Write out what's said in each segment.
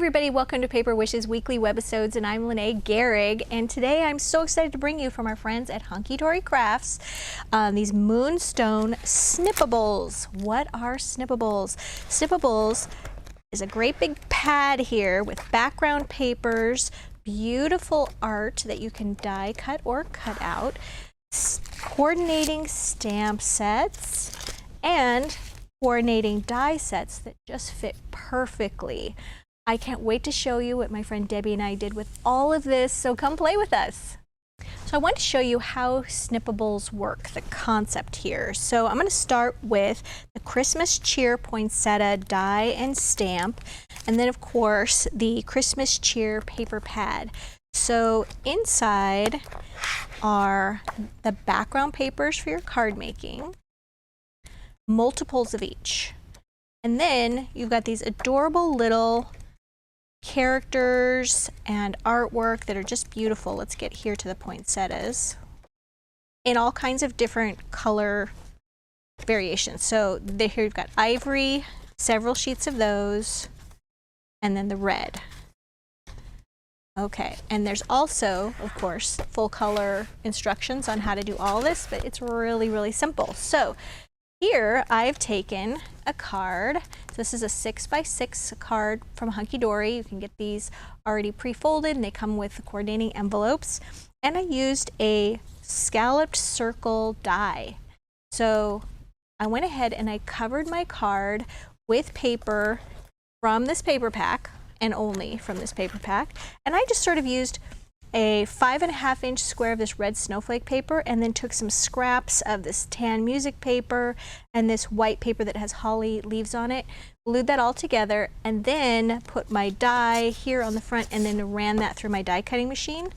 everybody, welcome to Paper Wishes Weekly Webisodes, and I'm Lene Gehrig, and today I'm so excited to bring you from our friends at Hunkydory Crafts these Moonstone Snippables. What are Snippables? Snippables is a great big pad here with background papers, beautiful art that you can die cut or cut out, coordinating stamp sets, and coordinating die sets that just fit perfectly. I can't wait to show you what my friend Debbie and I did with all of this, so come play with us. So I want to show you how Snippables work, the concept here. So I'm going to start with the Christmas Cheer poinsettia die and stamp, and then of course the Christmas Cheer paper pad. So inside are the background papers for your card making, multiples of each. And then you've got these adorable little characters and artwork that are just beautiful. Let's get here to the poinsettias in all kinds of different color variations. So here you've got ivory, several sheets of those, and then the red. Okay, and there's also, of course, full color instructions on how to do all this, but it's really, really simple. So here I've taken a card. So this is a 6x6 card from Hunkydory. You can get these already pre-folded and they come with the coordinating envelopes. And I used a scalloped circle die. So I went ahead and I covered my card with paper from this paper pack, and only from this paper pack. And I just sort of used a 5.5-inch square of this red snowflake paper, and then took some scraps of this tan music paper and this white paper that has holly leaves on it, glued that all together, and then put my die here on the front, and then ran that through my die cutting machine,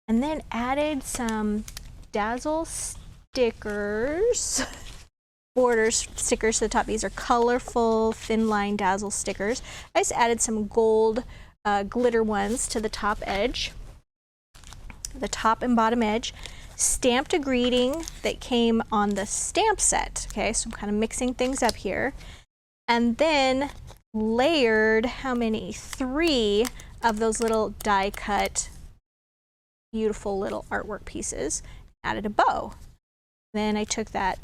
and then added some dazzle stickers, borders stickers to the top. These are colorful thin line dazzle stickers. I just added some gold glitter ones to the top edge, the top and bottom edge, stamped a greeting that came on the stamp set. Okay, so I'm kind of mixing things up here, and then layered how many? 3 of those little die cut beautiful little artwork pieces, added a bow. Then I took that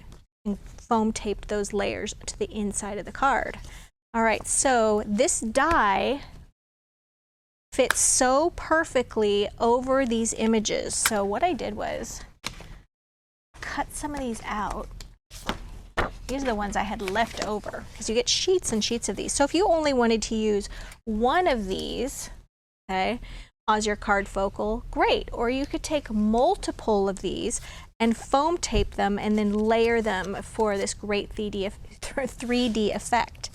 and foam taped those layers to the inside of the card. All right, so this die fits so perfectly over these images. So what I did was cut some of these out. These are the ones I had left over, because you get sheets and sheets of these. So if you only wanted to use one of these, okay, as your card focal, great. Or you could take multiple of these and foam tape them and then layer them for this great 3D effect.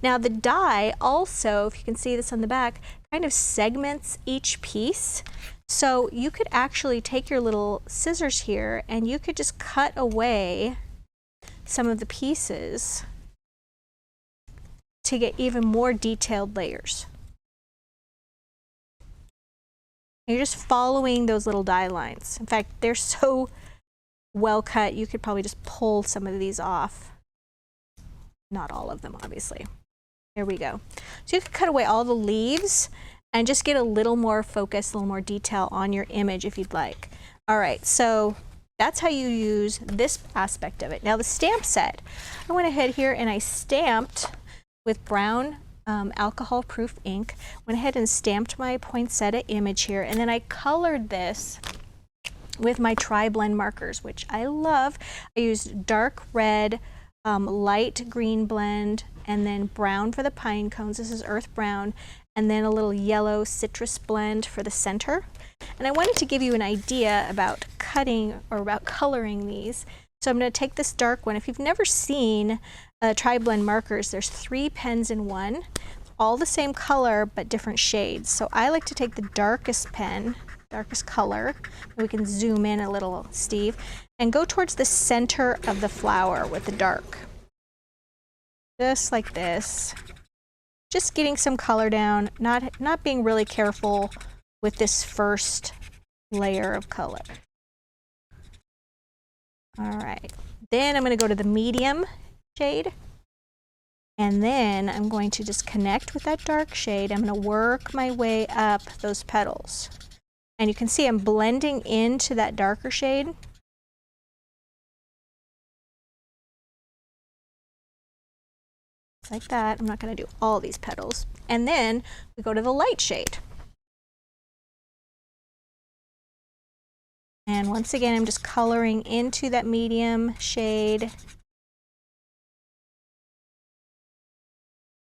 Now the die also, if you can see this on the back, kind of segments each piece. So you could actually take your little scissors here and you could just cut away some of the pieces to get even more detailed layers. You're just following those little die lines. In fact, they're so well cut, you could probably just pull some of these off. Not all of them, obviously. There we go. So you could cut away all the leaves and just get a little more focus, a little more detail on your image if you'd like. All right, so that's how you use this aspect of it. Now the stamp set, I went ahead here and I stamped with brown alcohol-proof ink. Went ahead and stamped my poinsettia image here, and then I colored this with my tri-blend markers, which I love. I used dark red, light green blend, and then brown for the pine cones. This is earth brown, and then a little yellow citrus blend for the center. And I wanted to give you an idea about cutting or about coloring these. So I'm going to take this dark one. If you've never seen tri-blend markers, there's 3 pens in one, all the same color but different shades. So I like to take the darkest pen, darkest color. We can zoom in a little, Steve, and go towards the center of the flower with the dark. Just like this. Just getting some color down, not being really careful with this first layer of color. All right, then I'm going to go to the medium shade And then I'm going to just connect with that dark shade. I'm going to work my way up those petals. And you can see I'm blending into that darker shade. Like that. I'm not going to do all these petals. And then we go to the light shade. And once again, I'm just coloring into that medium shade.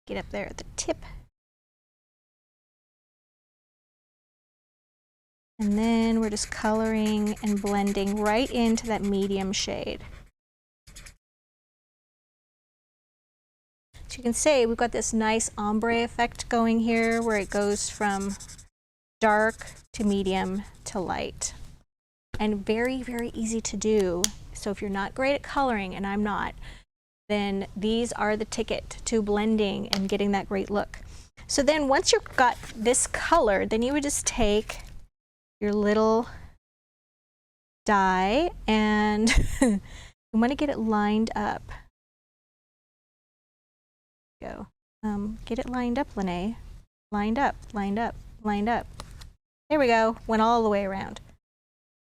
Get up there at the tip. And then we're just coloring and blending right into that medium shade. So you can see we've got this nice ombre effect going here where it goes from dark to medium to light. And very, very easy to do. So if you're not great at coloring, and I'm not, then these are the ticket to blending and getting that great look. So then once you've got this color, then you would just take your little die and you want to get it lined up. Go. Get it lined up, Lene. Lined up, lined up, lined up. There we go. Went all the way around.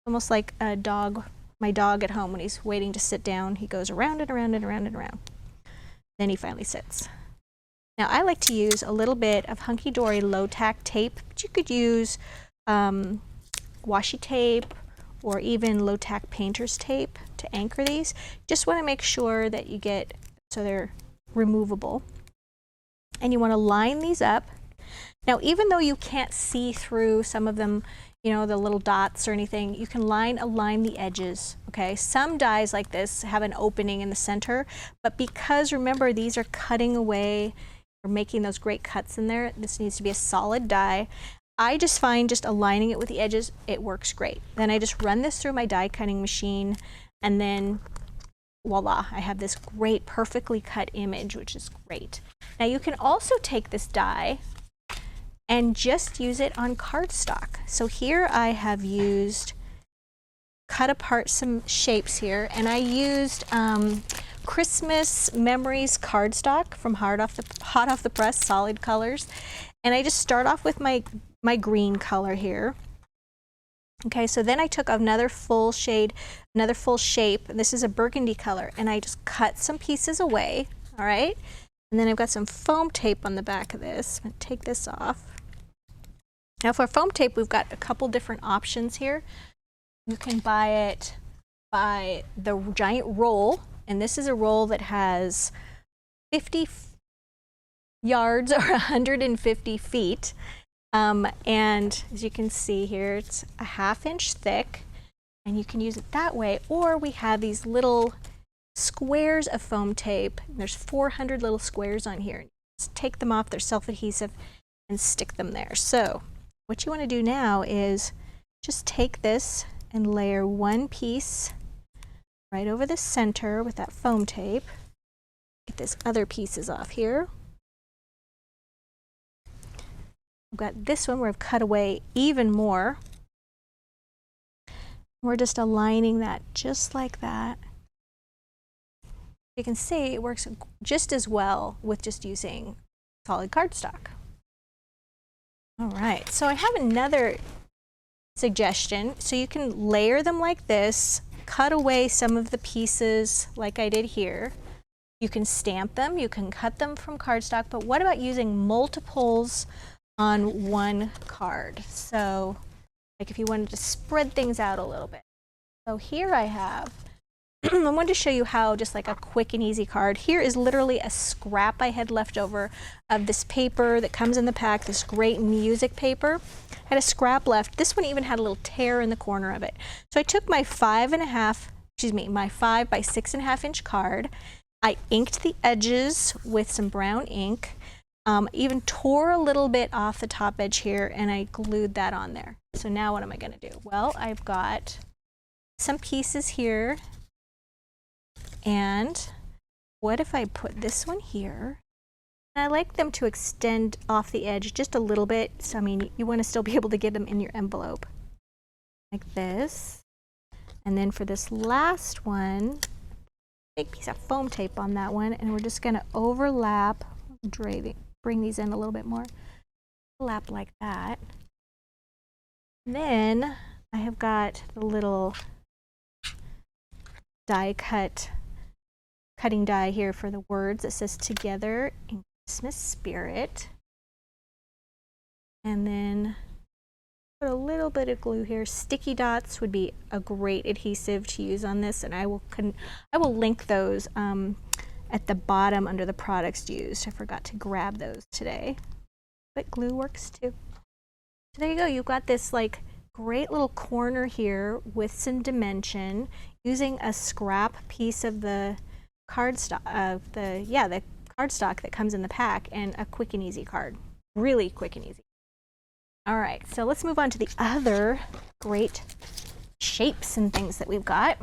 Almost like a dog, my dog at home when he's waiting to sit down. He goes around and around and around and around. Then he finally sits. Now I like to use a little bit of Hunkydory low tack tape, but you could use washi tape or even low tack painter's tape to anchor these. Just want to make sure that you get so they're removable. And you want to line these up. Now even though you can't see through some of them, you know, the little dots or anything, you can align the edges, okay? Some dies like this have an opening in the center, but because remember these are cutting away or making those great cuts in there, this needs to be a solid die. I just find just aligning it with the edges, it works great. Then I just run this through my die cutting machine and then voila, I have this great perfectly cut image, which is great. Now you can also take this die and just use it on cardstock. So here I have cut apart some shapes here, and I used Christmas Memories cardstock from Hot Off the Press, solid colors. And I just start off with my green color here. Okay, so then I took another full shade, another full shape, and this is a burgundy color, and I just cut some pieces away, all right? And then I've got some foam tape on the back of this. I'm gonna take this off. Now for foam tape, we've got a couple different options here. You can buy it by the giant roll, and this is a roll that has 50 yards or 150 feet. And as you can see here, it's a 1/2 inch thick, and you can use it that way, or we have these little squares of foam tape. There's 400 little squares on here. Just take them off, they're self-adhesive, and stick them there. So what you want to do now is just take this and layer one piece right over the center with that foam tape. Get this other pieces off here. I've got this one where I've cut away even more. We're just aligning that just like that. You can see it works just as well with just using solid cardstock. All right, so I have another suggestion. So you can layer them like this, cut away some of the pieces like I did here. You can stamp them, you can cut them from cardstock, but what about using multiples on one card? So like if you wanted to spread things out a little bit. So here I have, I wanted to show you how just like a quick and easy card. Here is literally a scrap I had left over of this paper that comes in the pack, this great music paper. I had a scrap left. This one even had a little tear in the corner of it. So I took my 5 by 6.5 inch card. I inked the edges with some brown ink. Even tore a little bit off the top edge here, and I glued that on there. So now what am I going to do? Well, I've got some pieces here, and what if I put this one here? And I like them to extend off the edge just a little bit. So I mean, you want to still be able to get them in your envelope like this. And then for this last one, big piece of foam tape on that one, and we're just going to overlap, bring these in a little bit more, overlap like that. And then I have got the little cutting die here for the words that says together in Christmas spirit. And then put a little bit of glue here. Sticky dots would be a great adhesive to use on this, and I will link those at the bottom under the products used. I forgot to grab those today, but glue works too. So there you go. You've got this like great little corner here with some dimension using a scrap piece of the cardstock the cardstock that comes in the pack, and a quick and easy card. Really quick and easy. All right, so let's move on to the other great shapes and things that we've got.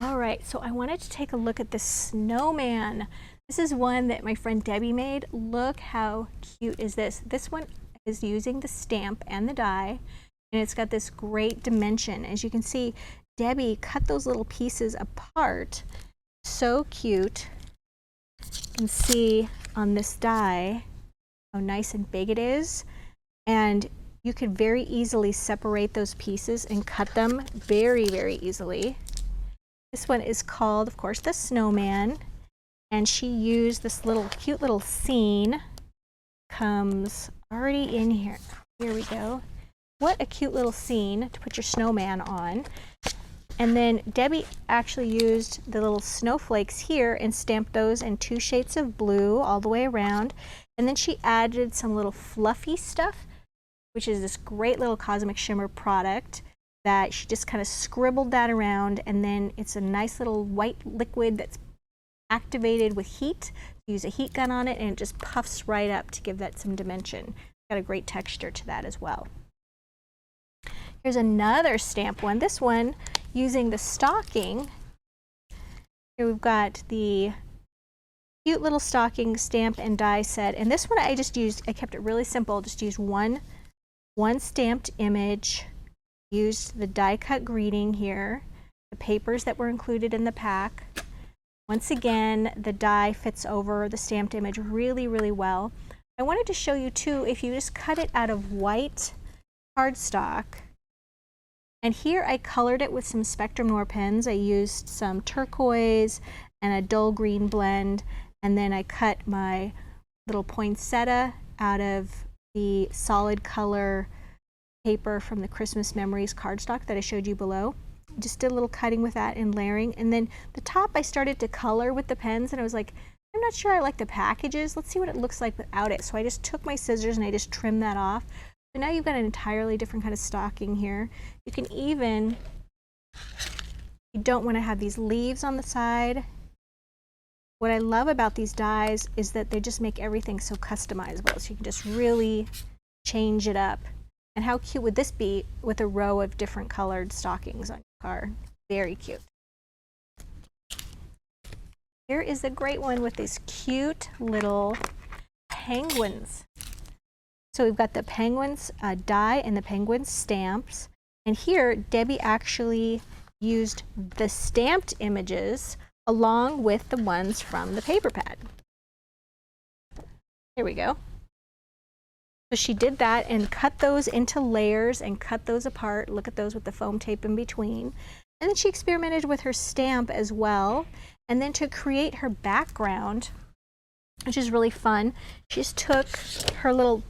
All right, so I wanted to take a look at the snowman. This is one that my friend Debbie made. Look how cute is this. This one is using the stamp and the die, and it's got this great dimension. As you can see, Debbie cut those little pieces apart. So cute. You can see on this die how nice and big it is, and you could very easily separate those pieces and cut them very, very easily. This one is called, of course, the snowman, and she used this little cute little scene. Comes already in here. Here we go. What a cute little scene to put your snowman on. And then Debbie actually used the little snowflakes here and stamped those in 2 shades of blue all the way around. And then she added some little fluffy stuff, which is this great little Cosmic Shimmer product that she just kind of scribbled that around, and then it's a nice little white liquid that's activated with heat. Use a heat gun on it, and it just puffs right up to give that some dimension. Got a great texture to that as well. Here's another stamp one. This one using the stocking. Here we've got the cute little stocking stamp and die set, and this one I kept it really simple. Just used one stamped image, used the die cut greeting here, the papers that were included in the pack. Once again, the die fits over the stamped image really, really well. I wanted to show you too, if you just cut it out of white cardstock, and here I colored it with some Spectrum Noir pens. I used some turquoise and a dull green blend, and then I cut my little poinsettia out of the solid color paper from the Christmas Memories cardstock that I showed you below. Just did a little cutting with that and layering, and then the top I started to color with the pens, and I was like, I'm not sure I like the packages. Let's see what it looks like without it. So I just took my scissors and I just trimmed that off. So now you've got an entirely different kind of stocking here. You can even, you don't want to have these leaves on the side. What I love about these dies is that they just make everything so customizable. So you can just really change it up. And how cute would this be with a row of different colored stockings on your card? Very cute. Here is a great one with these cute little penguins. So we've got the penguins die and the penguins stamps. And here, Debbie actually used the stamped images along with the ones from the paper pad. Here we go. So she did that and cut those into layers and cut those apart. Look at those with the foam tape in between. And then she experimented with her stamp as well. And then to create her background, which is really fun, she just took her little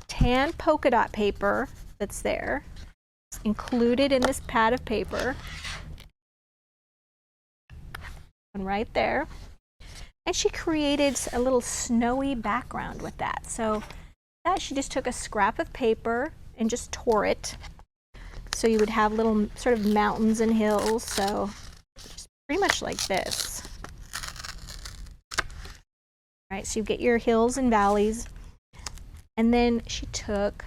tan polka dot paper that's there, it's included in this pad of paper, and right there. And she created a little snowy background with that. So that she just took a scrap of paper and just tore it. So you would have little sort of mountains and hills. So just pretty much like this. All right, so you get your hills and valleys. And then she took,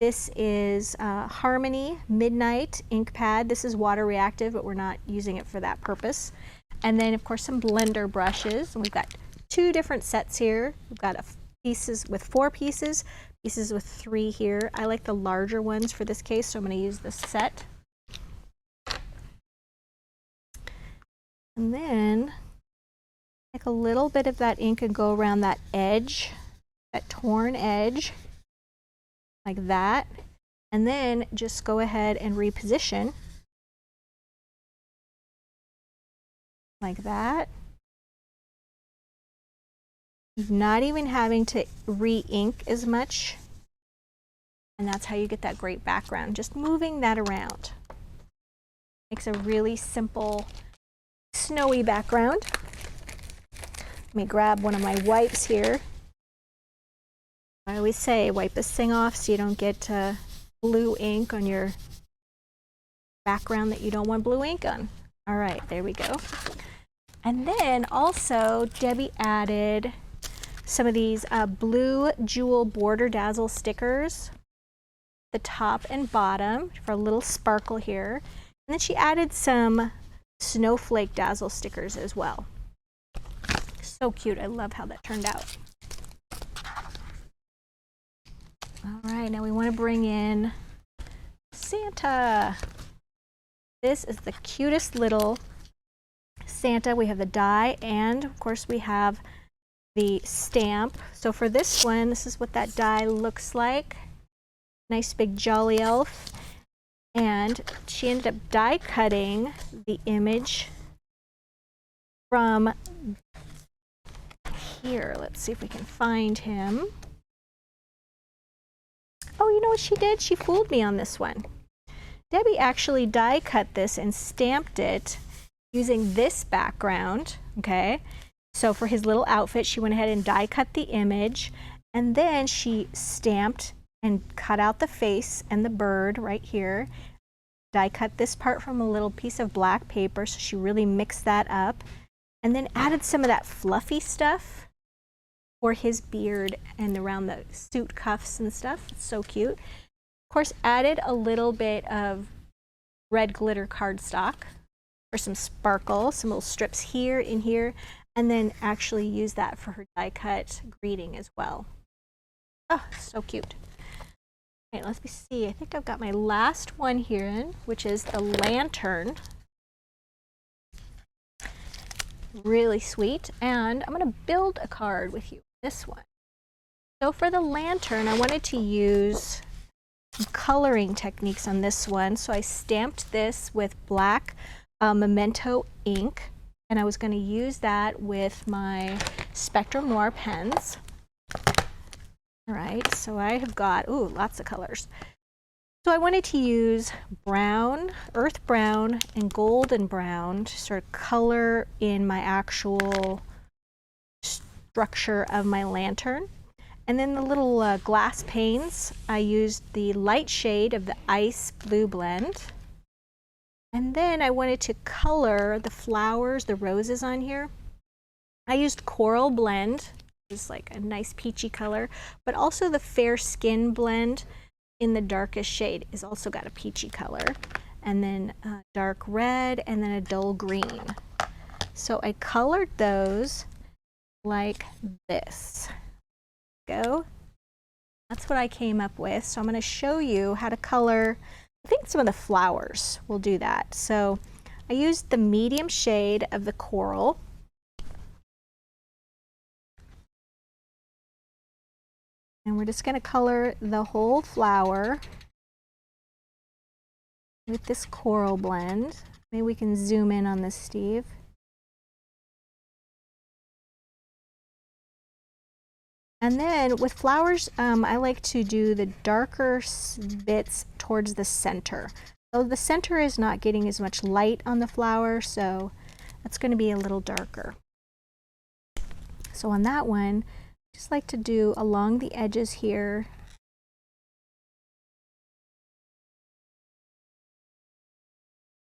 this is Harmony Midnight ink pad. This is water reactive, but we're not using it for that purpose. And then of course some blender brushes. And we've got 2 different sets here. We've got pieces with 4 pieces, pieces with 3 here. I like the larger ones for this case, so I'm going to use this set. And then take a little bit of that ink and go around that edge, that torn edge, like that. And then just go ahead and reposition like that. Not even having to re-ink as much. And that's how you get that great background, just moving that around. Makes a really simple, snowy background. Let me grab one of my wipes here. I always say wipe this thing off so you don't get blue ink on your background that you don't want blue ink on. All right, there we go. And then also Debbie added some of these blue jewel border dazzle stickers, the top and bottom for a little sparkle here. And then she added some snowflake dazzle stickers as well. So cute. I love how that turned out. All right, now we want to bring in Santa. This is the cutest little Santa. We have the die and of course we have the stamp. So for this one, this is what that die looks like. Nice big jolly elf. And she ended up die cutting the image from here. Let's see if we can find him. Oh, you know what she did? She fooled me on this one. Debbie actually die cut this and stamped it using this background, okay? So for his little outfit, she went ahead and die cut the image, and then she stamped and cut out the face and the bird right here. Die cut this part from a little piece of black paper, so she really mixed that up, and then added some of that fluffy stuff for his beard and around the suit cuffs and stuff. It's so cute. Of course, added a little bit of red glitter cardstock for some sparkle, some little strips here and here, and then actually use that for her die cut greeting as well. Oh, so cute. Okay, let's see. I think I've got my last one here in, which is the lantern. Really sweet. And I'm going to build a card with you. This one. So for the lantern, I wanted to use some coloring techniques on this one. So I stamped this with black Memento ink, and I was going to use that with my Spectrum Noir pens. All right, so I have got, ooh, lots of colors. So I wanted to use brown, earth brown, and golden brown to sort of color in my actual structure of my lantern. And then the little glass panes, I used the light shade of the Ice Blue Blend. And then I wanted to color the flowers, the roses on here. I used Coral Blend, is like a nice peachy color, but also the Fair Skin Blend in the darkest shade is also got a peachy color. And then dark red and then a dull green. So I colored those like this. Go. That's what I came up with. So I'm going to show you how to color, I think some of the flowers will do that. So I used the medium shade of the coral. And we're just going to color the whole flower with this coral blend. Maybe we can zoom in on this, Steve. And then with flowers, I like to do the darker bits towards the center. So the center is not getting as much light on the flower, so that's going to be a little darker. So on that one, I just like to do along the edges here.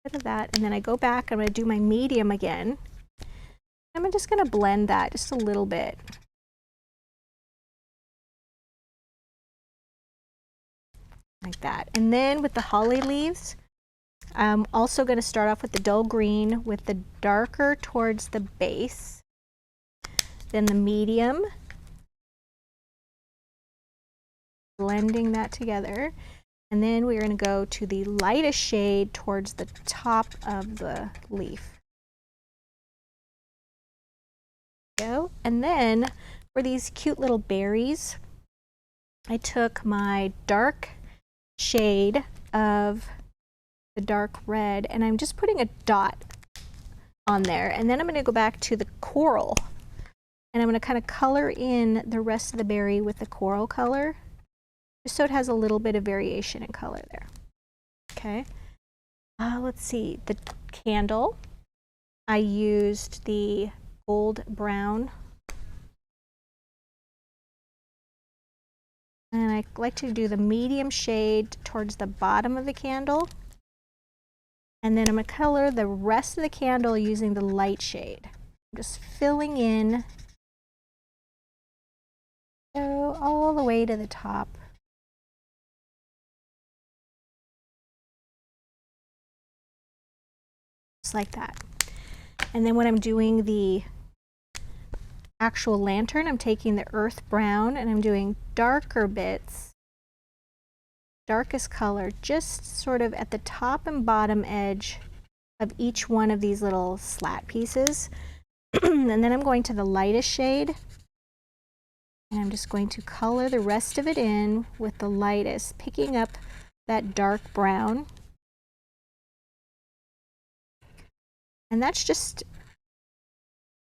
Bit of that, and then I go back, I'm going to do my medium again. I'm just going to blend that just a little bit. Like that. And then with the holly leaves, I'm also going to start off with the dull green with the darker towards the base, then the medium, blending that together, and then we're going to go to the lightest shade towards the top of the leaf. Go. And then for these cute little berries, I took my dark shade of the dark red and I'm just putting a dot on there, and then I'm going to go back to the coral and I'm going to kind of color in the rest of the berry with the coral color, just so it has a little bit of variation in color there. Okay, let's see, the candle, I used the gold brown, and I like to do the medium shade towards the bottom of the candle, and then I'm going to color the rest of the candle using the light shade. I'm just filling in, go all the way to the top. Just like that. And then when I'm doing the actual lantern, I'm taking the earth brown and I'm doing darker bits, darkest color, just sort of at the top and bottom edge of each one of these little slat pieces. And then I'm going to the lightest shade and I'm just going to color the rest of it in with the lightest, picking up that dark brown. And that's just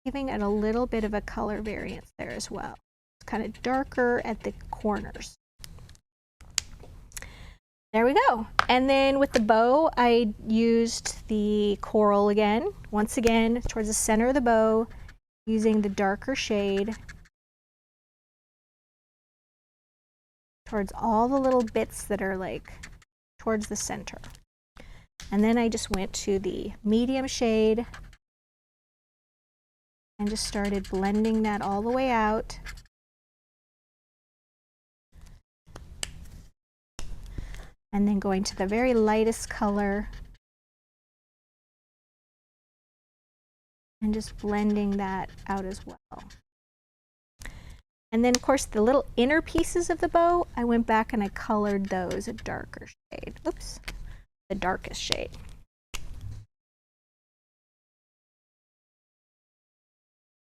giving it a little bit of a color variance there as well. It's kind of darker at the corners. There we go. And then with the bow, I used the coral again. Once again, towards the center of the bow, using the darker shade towards all the little bits that are like towards the center. And then I just went to the medium shade and just started blending that all the way out. And then going to the very lightest color and just blending that out as well. And then of course the little inner pieces of the bow, I went back and I colored those a darker shade. Oops, the darkest shade.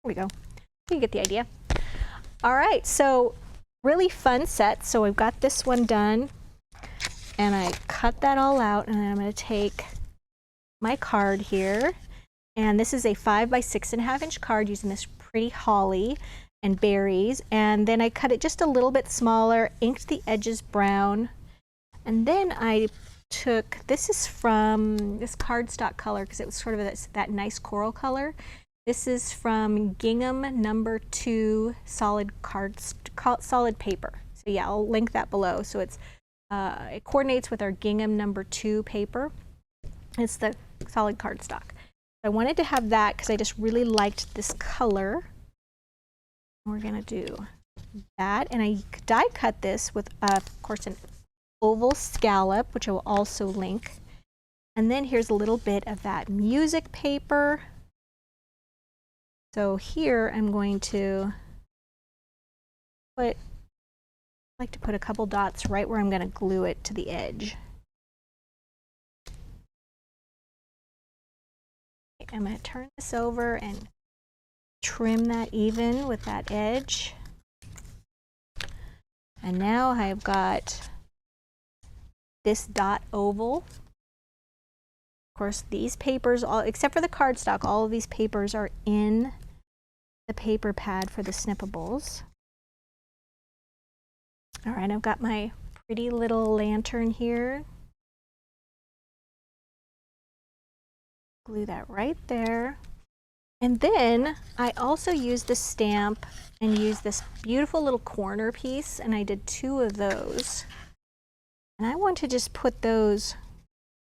There we go. You get the idea. All right, so really fun set. So we've got this one done and I cut that all out, and then I'm going to take my card here, and this is a 5 by 6.5 inch card using this pretty holly and berries, and then I cut it just a little bit smaller, inked the edges brown, and then I took, this is from this cardstock color because it was sort of that nice coral color. This is from Gingham No. 2 solid paper. So yeah, I'll link that below. So it's it coordinates with our Gingham No. 2 paper. It's the solid cardstock. I wanted to have that because I just really liked this color. We're gonna do that, and I die cut this with, of course, an oval scallop, which I will also link. And then here's a little bit of that music paper. So here I'm going to put, I like to put a couple dots right where I'm going to glue it to the edge. Okay, I'm going to turn this over and trim that even with that edge. And now I've got this dot oval. Of course, these papers, all except for the cardstock, all of these papers are in the paper pad for the Snippables. All right, I've got my pretty little lantern here. Glue that right there. And then I also used the stamp and used this beautiful little corner piece, and I did 2 of those. And I want to just put those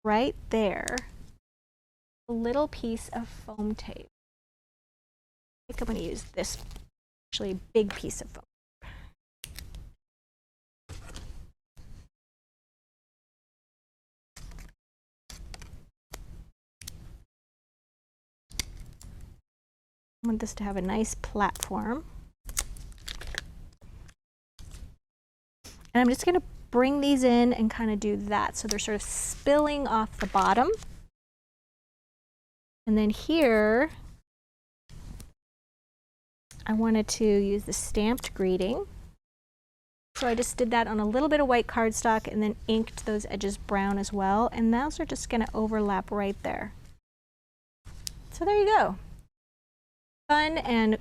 right there. A little piece of foam tape. I think I'm going to use this, actually a big piece of foam. I want this to have a nice platform. And I'm just going to bring these in and kind of do that. So they're sort of spilling off the bottom. And then here, I wanted to use the stamped greeting. So I just did that on a little bit of white cardstock and then inked those edges brown as well. And those are just going to overlap right there. So there you go. Fun and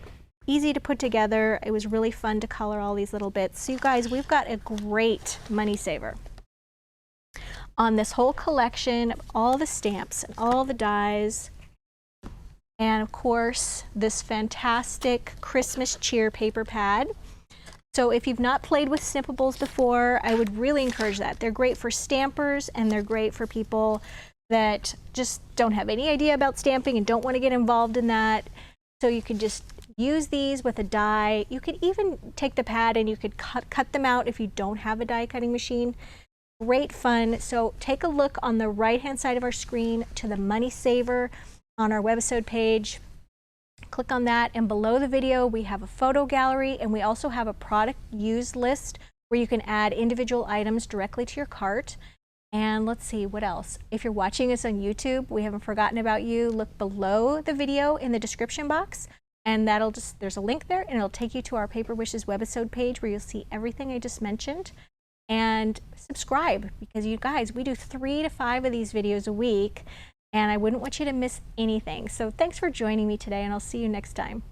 easy to put together. It was really fun to color all these little bits. So you guys, we've got a great money saver on this whole collection of all the stamps and all the dies. And of course, this fantastic Christmas cheer paper pad. So if you've not played with Snippables before, I would really encourage that. They're great for stampers and they're great for people that just don't have any idea about stamping and don't want to get involved in that. So you could just use these with a die. You could even take the pad and you could cut them out if you don't have a die cutting machine. Great fun. So take a look on the right hand side of our screen to the money saver on our Webisode page. Click on that, and below the video we have a photo gallery, and we also have a product used list where you can add individual items directly to your cart. And let's see what else. If you're watching us on YouTube, we haven't forgotten about you. Look below the video in the description box, and there's a link there and it'll take you to our Paper Wishes Webisode page where you'll see everything I just mentioned. And subscribe, because you guys, we do 3 to 5 of these videos a week, and I wouldn't want you to miss anything. So thanks for joining me today, and I'll see you next time.